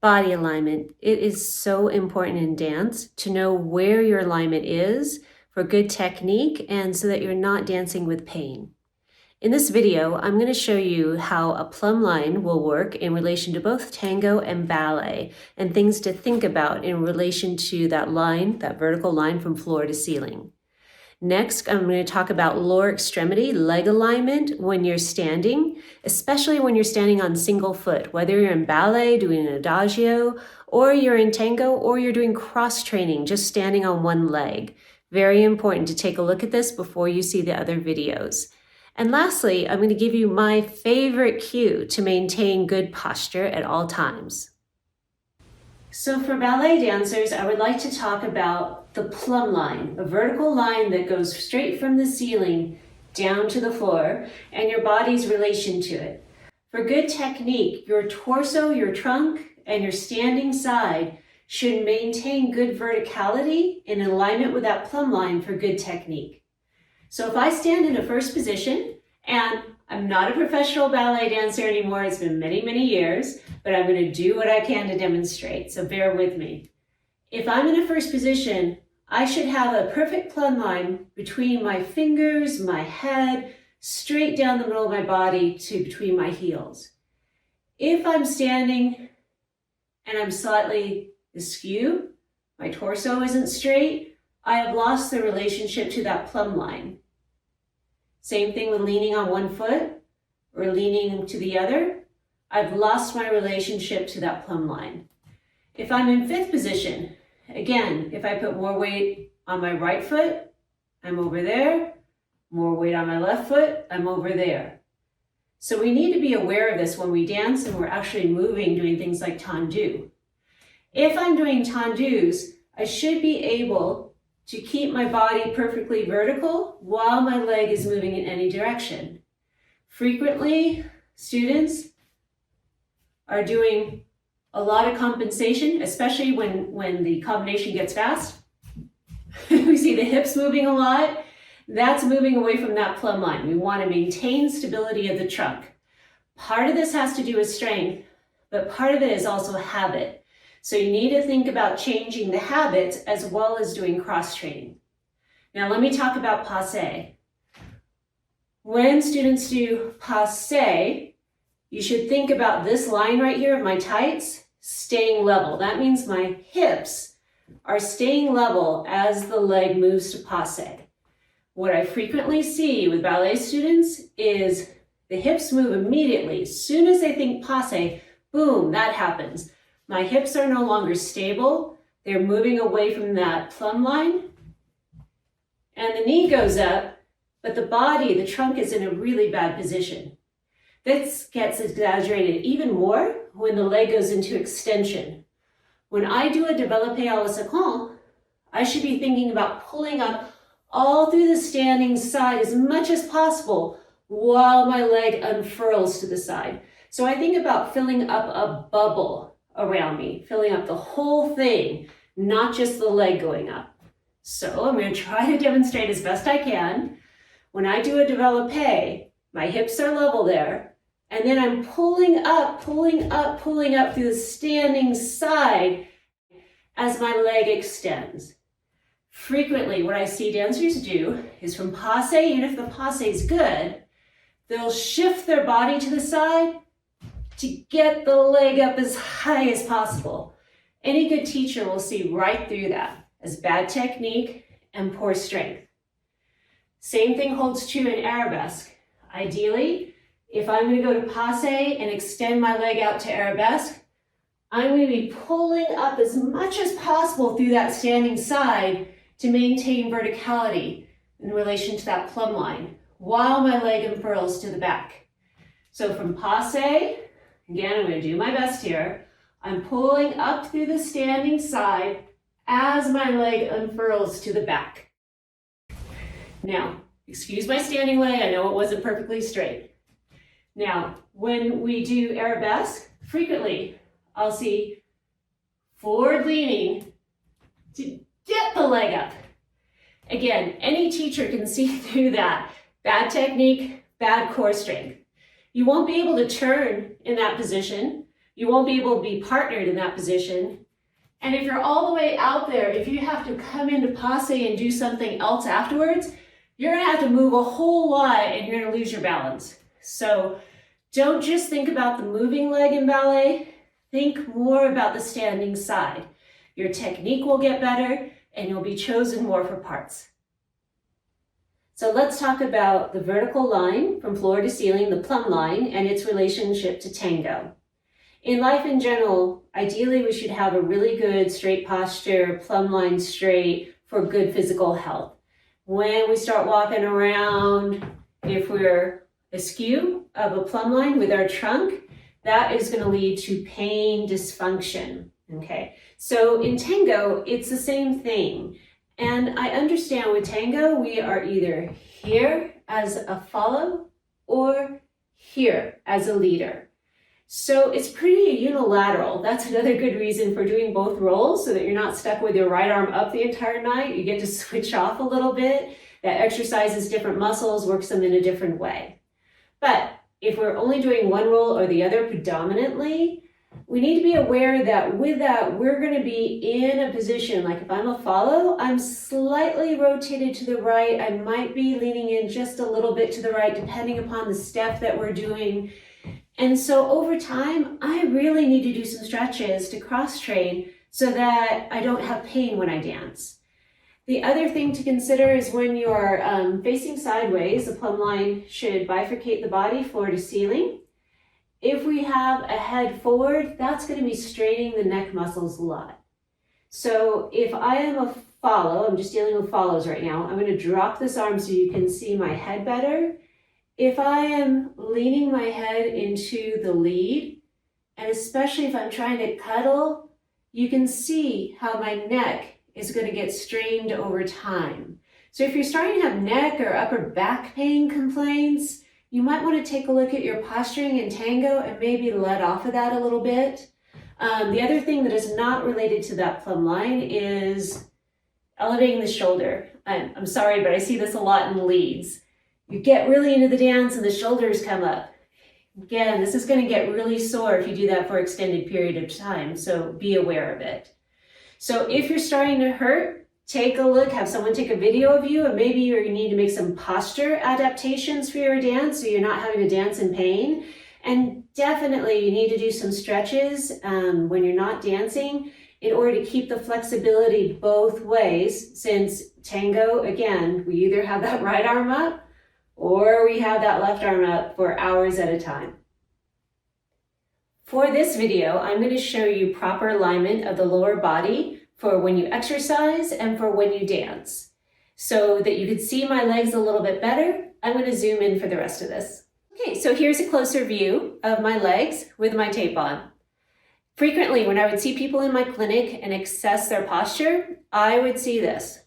Body alignment. It is so important in dance to know where your alignment is for good technique and so that you're not dancing with pain. In this video, I'm going to show you how a plumb line will work in relation to both tango and ballet and things to think about in relation to that line, that vertical line from floor to ceiling. Next, I'm going to talk about lower extremity leg alignment when you're standing, especially when you're standing on single foot, whether you're in ballet doing an adagio, or you're in tango, or you're doing cross training, just standing on one leg. Very important to take a look at this before you see the other videos. And lastly, I'm going to give you my favorite cue to maintain good posture at all times. So for ballet dancers, I would like to talk about the plumb line, a vertical line that goes straight from the ceiling down to the floor and your body's relation to it. For good technique, your torso, your trunk, and your standing side should maintain good verticality in alignment with that plumb line for good technique. So if I stand in a first position, and I'm not a professional ballet dancer anymore, it's been many, many years, but I'm going to do what I can to demonstrate, so bear with me. If I'm in a first position, I should have a perfect plumb line between my fingers, my head, straight down the middle of my body to between my heels. If I'm standing and I'm slightly askew, my torso isn't straight, I have lost the relationship to that plumb line. Same thing with leaning on one foot or leaning to the other. I've lost my relationship to that plumb line. If I'm in fifth position, again, if I put more weight on my right foot, I'm over there. More weight on my left foot, I'm over there. So we need to be aware of this when we dance and we're actually moving, doing things like tendu. If I'm doing tendus, I should be able to keep my body perfectly vertical while my leg is moving in any direction. Frequently, students are doing a lot of compensation, especially when the combination gets fast. We see the hips moving a lot. That's moving away from that plumb line. We want to maintain stability of the trunk. Part of this has to do with strength, but part of it is also habit. So you need to think about changing the habits as well as doing cross training. Now let me talk about Passé. When students do Passé, you should think about this line right here of my tights staying level. That means my hips are staying level as the leg moves to Passé. What I frequently see with ballet students is the hips move immediately. As soon as they think Passé, boom, that happens. My hips are no longer stable. They're moving away from that plumb line. And the knee goes up, but the body, the trunk is in a really bad position. This gets exaggerated even more when the leg goes into extension. When I do a développé à la seconde, I should be thinking about pulling up all through the standing side as much as possible while my leg unfurls to the side. So I think about filling up a bubble around me, filling up the whole thing, not just the leg going up. So I'm going to try to demonstrate as best I can. When I do a développé, my hips are level there, and then I'm pulling up through the standing side as my leg extends. Frequently, what I see dancers do is from Passé, even if the Passé is good, they'll shift their body to the side to get the leg up as high as possible. Any good teacher will see right through that as bad technique and poor strength. Same thing holds true in Arabesque. Ideally, if I'm going to go to Passé and extend my leg out to Arabesque, I'm going to be pulling up as much as possible through that standing side to maintain verticality in relation to that plumb line while my leg unfurls to the back. So from Passé, again, I'm going to do my best here. I'm pulling up through the standing side as my leg unfurls to the back. Now, excuse my standing leg. I know it wasn't perfectly straight. Now, when we do Arabesque, frequently I'll see forward leaning to get the leg up. Again, any teacher can see through that. Bad technique, bad core strength. You won't be able to turn in that position You won't be able to be partnered in that position. And if you're all the way out there, if you have to come into Passé and do something else afterwards, you're gonna have to move a whole lot and you're gonna lose your balance. So don't just think about the moving leg in ballet, think more about the standing side. Your technique will get better and you'll be chosen more for parts. So let's talk about the vertical line from floor to ceiling, the plumb line, and its relationship to tango. In life in general, ideally we should have a really good straight posture, plumb line straight for good physical health. When we start walking around, if we're askew of a plumb line with our trunk, that is going to lead to pain, dysfunction. Okay, so in tango, it's the same thing. And I understand with tango, we are either here as a follow or here as a leader. So it's pretty unilateral. That's another good reason for doing both roles so that you're not stuck with your right arm up the entire night. You get to switch off a little bit. That exercises different muscles, works them in a different way. But if we're only doing one role or the other predominantly, we need to be aware that with that, we're going to be in a position, like if I'm a follow, I'm slightly rotated to the right. I might be leaning in just a little bit to the right, depending upon the step that we're doing. And so over time, I really need to do some stretches to cross-train so that I don't have pain when I dance. The other thing to consider is when you're facing sideways, the plumb line should bifurcate the body floor to ceiling. If we have a head forward, that's going to be straining the neck muscles a lot. So if I am a follow, I'm just dealing with follows right now, I'm going to drop this arm so you can see my head better. If I am leaning my head into the lead, and especially if I'm trying to cuddle, you can see how my neck is going to get strained over time. So if you're starting to have neck or upper back pain complaints, you might want to take a look at your posturing in tango and maybe let off of that a little bit. The other thing that is not related to that plumb line is elevating the shoulder. I'm sorry, but I see this a lot in leads. You get really into the dance and the shoulders come up. Again, this is going to get really sore if you do that for an extended period of time, so be aware of it. So if you're starting to hurt, take a look, have someone take a video of you, and maybe you need to make some posture adaptations for your dance so you're not having to dance in pain. And definitely you need to do some stretches when you're not dancing in order to keep the flexibility both ways, since tango, again, we either have that right arm up or we have that left arm up for hours at a time. For this video, I'm going to show you proper alignment of the lower body for when you exercise and for when you dance. So that you can see my legs a little bit better, I'm going to zoom in for the rest of this. Okay, so here's a closer view of my legs with my tape on. Frequently, when I would see people in my clinic and assess their posture, I would see this.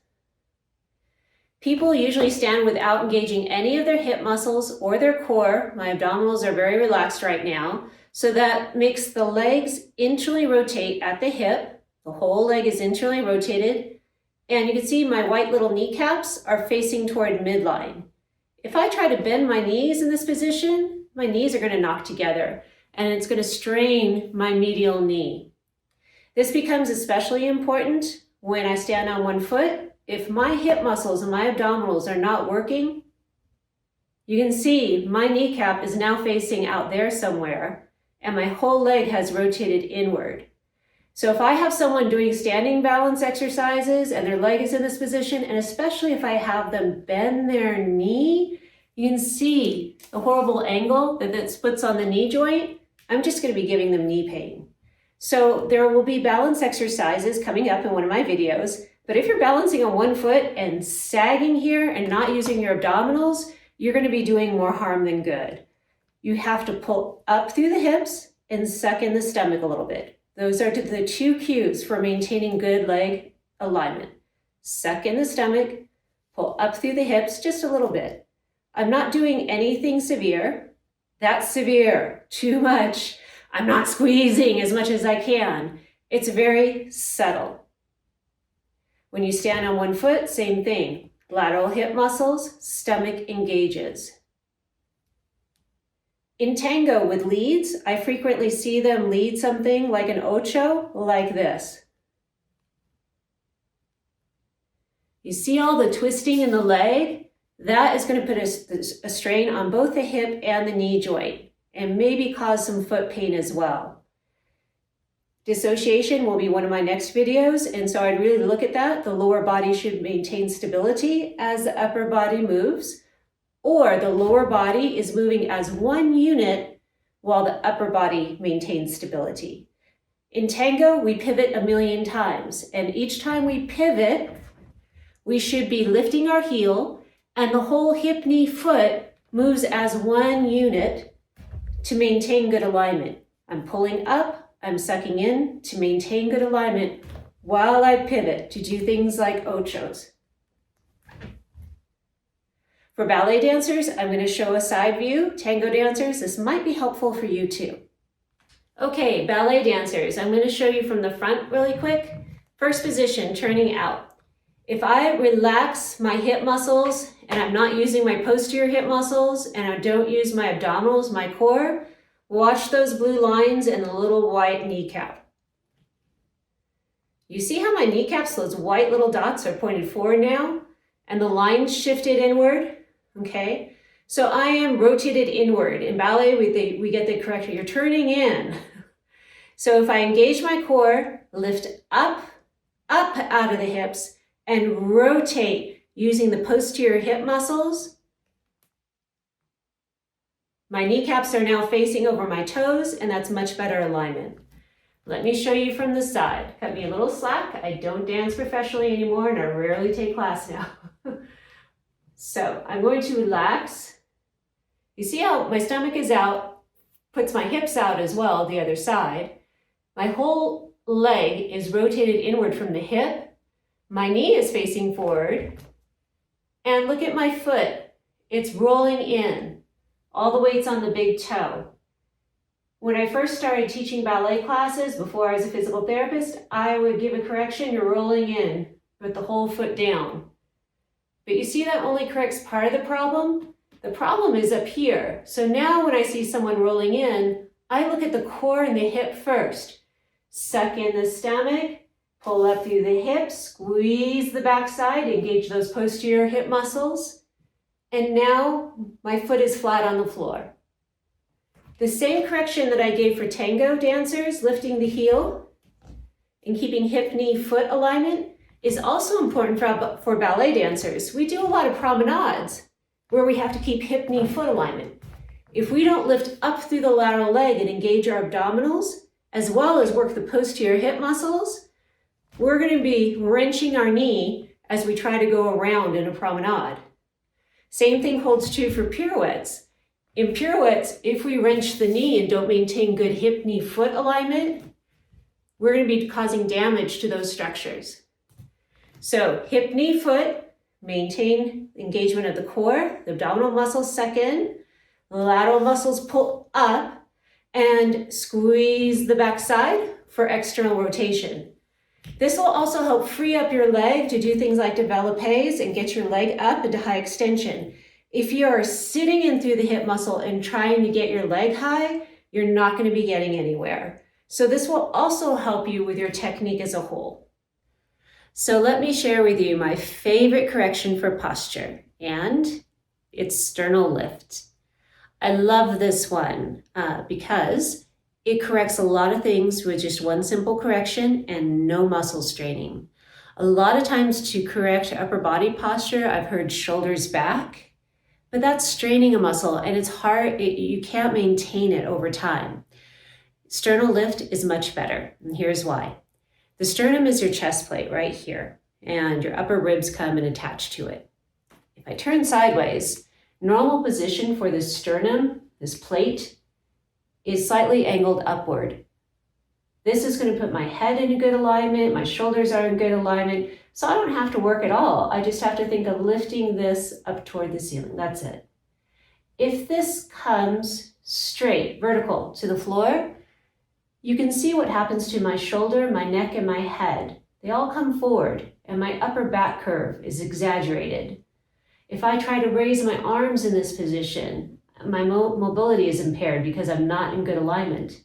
People usually stand without engaging any of their hip muscles or their core. My abdominals are very relaxed right now. So that makes the legs internally rotate at the hip. The whole leg is internally rotated. And you can see my white little kneecaps are facing toward midline. If I try to bend my knees in this position, my knees are going to knock together and it's going to strain my medial knee. This becomes especially important when I stand on one foot. If my hip muscles and my abdominals are not working, you can see my kneecap is now facing out there somewhere and my whole leg has rotated inward. So if I have someone doing standing balance exercises and their leg is in this position, and especially if I have them bend their knee, you can see the horrible angle that splits on the knee joint. I'm just going to be giving them knee pain. So there will be balance exercises coming up in one of my videos. But if you're balancing on one foot and sagging here and not using your abdominals, you're going to be doing more harm than good. You have to pull up through the hips and suck in the stomach a little bit. Those are the two cues for maintaining good leg alignment. Suck in the stomach, pull up through the hips just a little bit. I'm not doing anything severe. That's severe, too much. I'm not squeezing as much as I can. It's very subtle. When you stand on one foot, same thing. Lateral hip muscles, stomach engages. In tango with leads, I frequently see them lead something like an ocho, like this. You see all the twisting in the leg? That is going to put a strain on both the hip and the knee joint, and maybe cause some foot pain as well. Dissociation will be one of my next videos, and so I'd really look at that. The lower body should maintain stability as the upper body moves, or the lower body is moving as one unit while the upper body maintains stability. In tango, we pivot a million times, and each time we pivot, we should be lifting our heel, and the whole hip, knee, foot moves as one unit to maintain good alignment. I'm pulling up, I'm sucking in to maintain good alignment while I pivot to do things like ochos. For ballet dancers, I'm going to show a side view. Tango dancers, this might be helpful for you too. Okay, ballet dancers, I'm going to show you from the front really quick. First position, turning out. If I relax my hip muscles and I'm not using my posterior hip muscles and I don't use my abdominals, my core, watch those blue lines and the little white kneecap. You see how my kneecaps, those white little dots, are pointed forward now and the lines shifted inward? Okay, so I am rotated inward. In ballet, we get the correction, you're turning in. So if I engage my core, lift up out of the hips, and rotate using the posterior hip muscles. My kneecaps are now facing over my toes, and that's much better alignment. Let me show you from the side. Cut me a little slack. I don't dance professionally anymore, and I rarely take class now. So I'm going to relax. You see how my stomach is out, puts my hips out as well, the other side. My whole leg is rotated inward from the hip. My knee is facing forward, and look at my foot. It's rolling in. All the weight's on the big toe. When I first started teaching ballet classes, before I was a physical therapist, I would give a correction, you're rolling in with the whole foot down. But you see that only corrects part of the problem? The problem is up here. So now when I see someone rolling in, I look at the core and the hip first. Suck in the stomach. Pull up through the hips, squeeze the backside, engage those posterior hip muscles. And now my foot is flat on the floor. The same correction that I gave for tango dancers, lifting the heel and keeping hip, knee, foot alignment, is also important for ballet dancers. We do a lot of promenades where we have to keep hip, knee, foot alignment. If we don't lift up through the lateral leg and engage our abdominals, as well as work the posterior hip muscles, we're going to be wrenching our knee as we try to go around in a promenade. Same thing holds true for pirouettes. In pirouettes, if we wrench the knee and don't maintain good hip, knee, foot alignment, we're going to be causing damage to those structures. So hip, knee, foot, maintain engagement of the core, the abdominal muscles suck in, the lateral muscles pull up, and squeeze the backside for external rotation. This will also help free up your leg to do things like développés and get your leg up into high extension. If you are sitting in through the hip muscle and trying to get your leg high, you're not going to be getting anywhere. So this will also help you with your technique as a whole. So let me share with you my favorite correction for posture, and it's sternal lift. I love this one because it corrects a lot of things with just one simple correction and no muscle straining. A lot of times to correct upper body posture, I've heard shoulders back, but that's straining a muscle and it's hard, you can't maintain it over time. Sternal lift is much better, and here's why. The sternum is your chest plate right here, and your upper ribs come and attach to it. If I turn sideways, normal position for the sternum, this plate, is slightly angled upward. This is going to put my head in a good alignment, my shoulders are in good alignment, so I don't have to work at all. I just have to think of lifting this up toward the ceiling. That's it. If this comes straight, vertical to the floor, you can see what happens to my shoulder, my neck, and my head. They all come forward, and my upper back curve is exaggerated. If I try to raise my arms in this position, my mobility is impaired because I'm not in good alignment.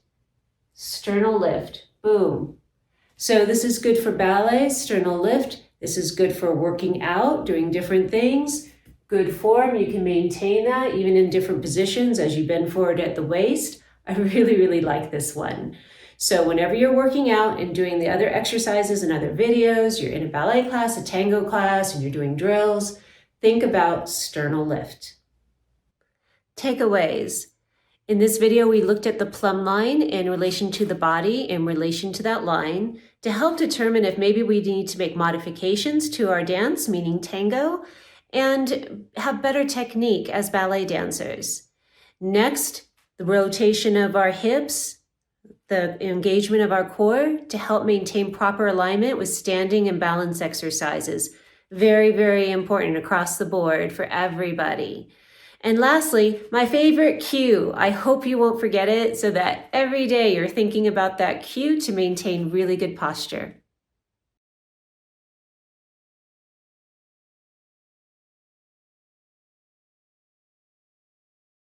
Sternal lift, boom. So this is good for ballet, sternal lift. This is good for working out, doing different things. Good form, you can maintain that even in different positions as you bend forward at the waist. I really, really like this one. So whenever you're working out and doing the other exercises and other videos, you're in a ballet class, a tango class, and you're doing drills, think about sternal lift. Takeaways. In this video, we looked at the plumb line in relation to the body, in relation to that line, to help determine if maybe we need to make modifications to our dance, meaning tango, and have better technique as ballet dancers. Next, the rotation of our hips, the engagement of our core to help maintain proper alignment with standing and balance exercises. Very, very important across the board for everybody. And lastly, my favorite cue. I hope you won't forget it so that every day you're thinking about that cue to maintain really good posture.